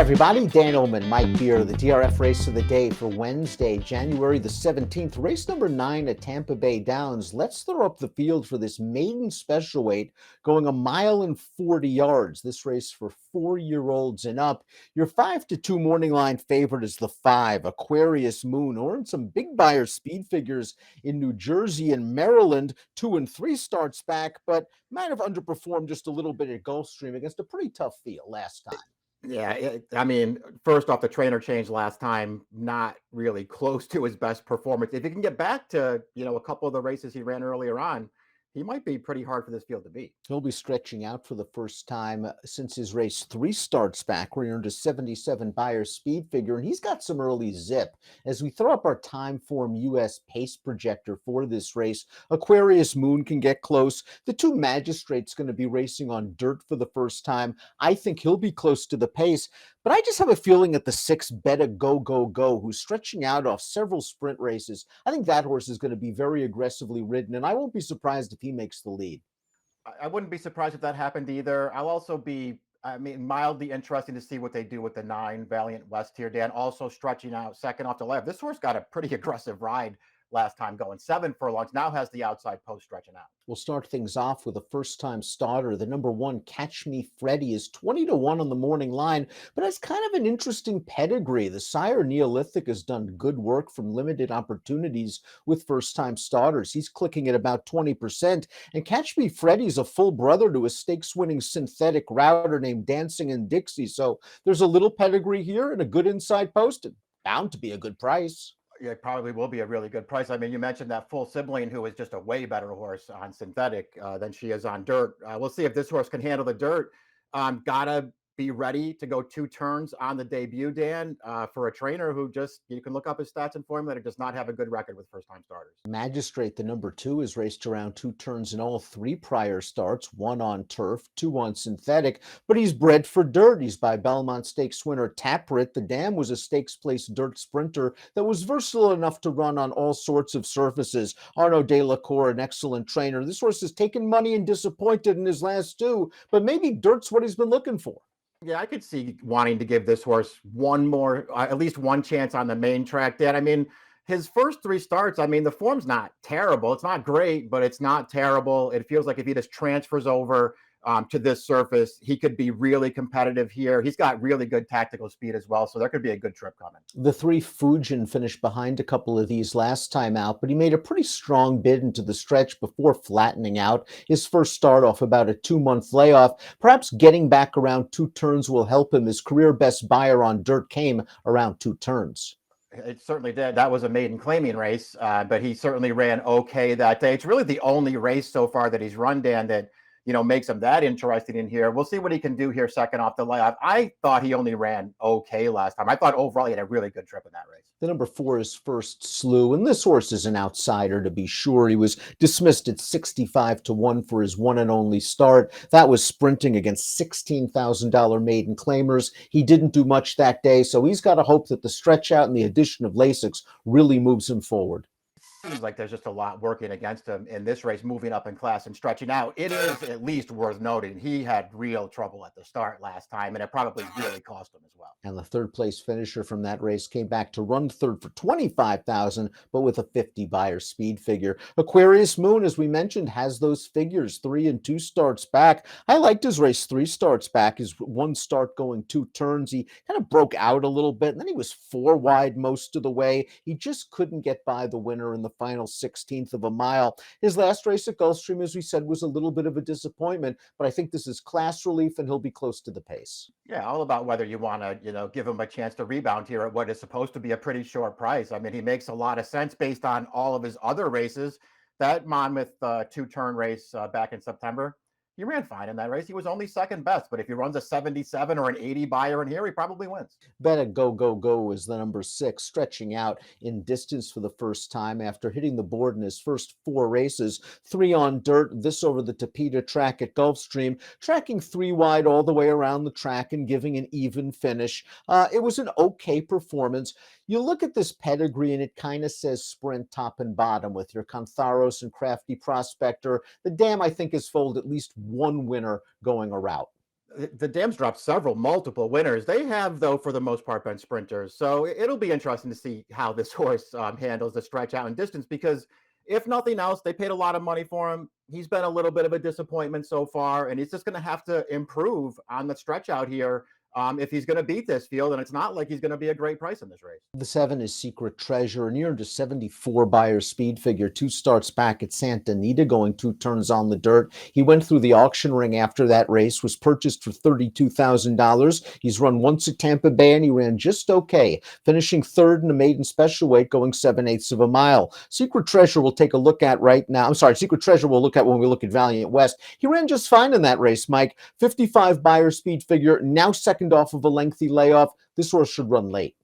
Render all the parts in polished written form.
everybody, Dan Illman, Mike Beer, the DRF race of the day for Wednesday, January the 17th, race number 9 at Tampa Bay Downs. Let's throw up the field for this maiden special weight going 1.40 miles. This race for 4-year-olds and up. Your 5-2 morning line favorite is the 5, Aquarius Moon, or in some big buyer speed figures in New Jersey and Maryland. 2 and 3 starts back, but might have underperformed just a little bit at Gulfstream against a pretty tough field last time. Yeah, I mean, first off, the trainer change last time, not really close to his best performance. If he can get back to, a couple of the races he ran earlier on, he might be pretty hard for this field to beat. He'll be stretching out for the first time since his race 3 starts back, where he earned a 77 buyer speed figure, and he's got some early zip. As we throw up our Timeform US pace projector for this race, Aquarius Moon can get close. The 2 Magistrates going to be racing on dirt for the first time. I think he'll be close to the pace, but I just have a feeling that the 6 Beta Go Go Go, who's stretching out off several sprint races, I think that horse is going to be very aggressively ridden, and I won't be surprised if he makes the lead. I wouldn't be surprised if that happened either. I'll also be, mildly interesting to see what they do with the 9 Valiant West here, Dan. Also stretching out second off the left. This horse got a pretty aggressive ride last time, going 7 furlongs. Now has the outside post stretching out. We'll start things off with a first-time starter. The number 1, Catch Me Freddy, is 20-1 on the morning line, but has kind of an interesting pedigree. The sire Neolithic has done good work from limited opportunities with first-time starters. He's clicking at about 20%, and Catch Me Freddy's a full brother to a stakes-winning synthetic router named Dancing in Dixie. So there's a little pedigree here and a good inside post, and bound to be a good price. Yeah, it probably will be a really good price. I mean, you mentioned that full sibling who is just a way better horse on synthetic than she is on dirt. We'll see if this horse can handle the dirt. Gotta be ready to go 2 turns on the debut, Dan, for a trainer who you can look up his stats and formula, does not have a good record with first-time starters. Magistrate, the number 2, has raced around 2 turns in all 3 prior starts, 1 on turf, 2 on synthetic, but he's bred for dirt. He's by Belmont Stakes winner Taprit. The Dam was a stakes place dirt sprinter that was versatile enough to run on all sorts of surfaces. Arnaud de la Cour, an excellent trainer. This horse has taken money and disappointed in his last 2, but maybe dirt's what he's been looking for. Yeah, I could see wanting to give this horse one more, at least one chance on the main track, Dan. I mean, his first 3 starts, the form's not terrible. It's not great, but it's not terrible. It feels like if he just transfers over to this surface, he could be really competitive here. He's got really good tactical speed as well, so there could be a good trip coming. The 3 Fujin finished behind a couple of these last time out, but he made a pretty strong bid into the stretch before flattening out. His first start off about a 2-month layoff. Perhaps getting back around 2 turns will help him. His career best buyer on dirt came around 2 turns. It certainly did. That was a maiden claiming race, but he certainly ran okay that day. It's really the only race so far that he's run, Dan, that makes him that interesting in here. We'll see what he can do here second off the layoff. I thought he only ran okay last time. I thought overall he had a really good trip in that race. The number 4 is First Slew, and this horse is an outsider to be sure. He was dismissed at 65-1 for his one and only start. That was sprinting against $16,000 maiden claimers. He didn't do much that day, so he's got to hope that the stretch out and the addition of Lasix really moves him forward. Seems like there's just a lot working against him in this race, moving up in class and stretching out. It is at least worth noting he had real trouble at the start last time, and it probably really cost him as well. And the 3rd place finisher from that race came back to run 3rd for $25,000, but with a 50 buyer speed figure. Aquarius Moon, as we mentioned, has those figures, 3 and 2 starts back. I liked his race 3 starts back. His 1 start going 2 turns. He kind of broke out a little bit, and then he was 4 wide most of the way. He just couldn't get by the winner in the final 16th of a mile. His last race at Gulfstream, as we said, was a little bit of a disappointment, but I think this is class relief and he'll be close to the pace. Yeah, all about whether you want to, give him a chance to rebound here at what is supposed to be a pretty short price. I mean, he makes a lot of sense based on all of his other races. That Monmouth 2-turn race back in September, he ran fine in that race. He was only second best, but if he runs a 77 or an 80 buyer in here, he probably wins. Beta Go Go Go is the number 6, stretching out in distance for the first time after hitting the board in his first 4 races, 3 on dirt, this over the Tapeta track at Gulfstream, tracking 3 wide all the way around the track and giving an even finish. It was an okay performance. You look at this pedigree and it kind of says sprint top and bottom with your Cantharos and Crafty Prospector. The Dam, I think, has folded at least 1 winner going a route. The Dams dropped multiple winners. They have, though, for the most part, been sprinters. So it'll be interesting to see how this horse handles the stretch out and distance, because if nothing else, they paid a lot of money for him. He's been a little bit of a disappointment so far, and he's just going to have to improve on the stretch out here if he's going to beat this field. And it's not like he's going to be a great price in this race. The 7 is Secret Treasure, and he earned a 74 Beyer speed figure, 2 starts back at Santa Anita, going 2 turns on the dirt. He went through the auction ring after that race, was purchased for $32,000. He's run once at Tampa Bay, and he ran just okay, finishing 3rd in a maiden special weight, going 7/8 of a mile. Secret Treasure we'll take a look at right now. Secret Treasure we'll look at when we look at Valiant West. He ran just fine in that race, Mike. 55 Beyer speed figure, now second off of a lengthy layoff. This horse should run late.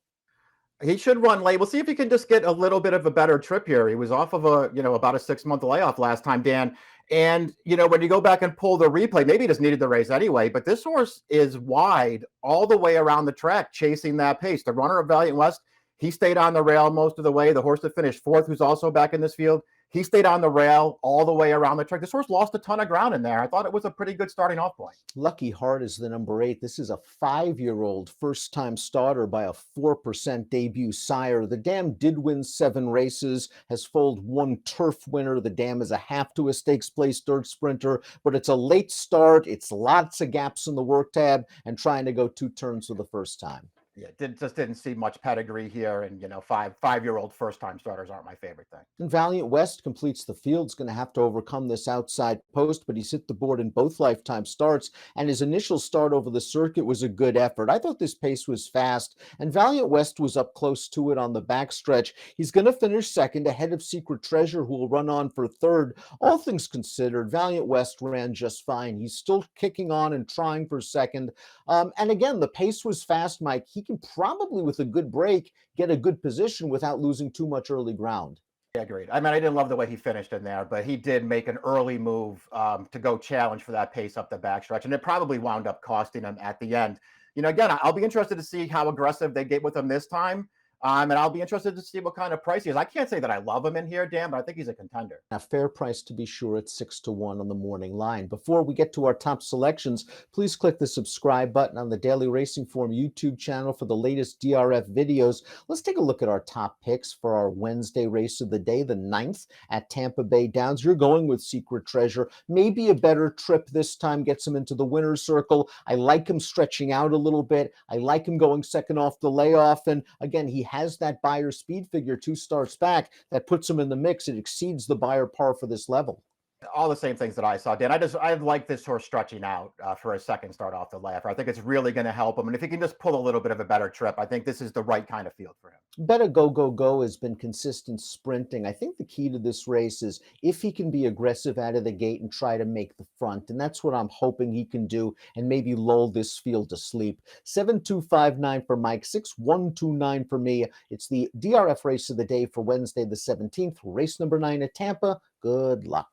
He should run late. We'll see if he can just get a little bit of a better trip here. He was off of about a 6-month layoff last time, Dan. And, when you go back and pull the replay, maybe he just needed the race anyway, but this horse is wide all the way around the track, chasing that pace. The runner of Valiant West, he stayed on the rail most of the way. The horse that finished 4th, who's also back in this field, he stayed on the rail all the way around the track. This horse lost a ton of ground in there. I thought it was a pretty good starting off point. Lucky Heart is the number 8. This is a 5-year-old first-time starter by a 4% debut sire. The Dam did win 7 races, has foaled 1 turf winner. The Dam is a half to a stakes place dirt sprinter, but it's a late start. It's lots of gaps in the work tab and trying to go 2 turns for the first time. Yeah, just didn't see much pedigree here, and 5-year-old first-time starters aren't my favorite thing. And Valiant West completes the field. He's going to have to overcome this outside post, but he's hit the board in both lifetime starts, and his initial start over the circuit was a good effort. I thought this pace was fast, and Valiant West was up close to it on the backstretch. He's going to finish second ahead of Secret Treasure, who will run on for 3rd. All things considered, Valiant West ran just fine. He's still kicking on and trying for 2nd. And again, the pace was fast, Mike. He can probably, with a good break, get a good position without losing too much early ground. Yeah, agreed. I mean, I didn't love the way he finished in there, but he did make an early move to go challenge for that pace up the backstretch, and it probably wound up costing him at the end. Again, I'll be interested to see how aggressive they get with him this time. And I'll be interested to see what kind of price he is. I can't say that I love him in here, Dan, but I think he's a contender. A fair price to be sure at 6-1 on the morning line. Before we get to our top selections, please click the subscribe button on the Daily Racing Form YouTube channel for the latest DRF videos. Let's take a look at our top picks for our Wednesday race of the day, the 9th at Tampa Bay Downs. You're going with Secret Treasure. Maybe a better trip this time gets him into the winner's circle. I like him stretching out a little bit. I like him going second off the layoff. And again, he has that Beyer speed figure 2 starts back that puts him in the mix. It exceeds the Beyer par for this level. All the same things that I saw, Dan. I like this horse stretching out for a second start off the layoff. I think it's really going to help him. And if he can just pull a little bit of a better trip, I think this is the right kind of field for him. Better Go has been consistent sprinting. I think the key to this race is if he can be aggressive out of the gate and try to make the front. And that's what I'm hoping he can do and maybe lull this field to sleep. 7-2-5-9 for Mike, 6-1-2-9 for me. It's the DRF race of the day for Wednesday the 17th, race number 9 at Tampa. Good luck.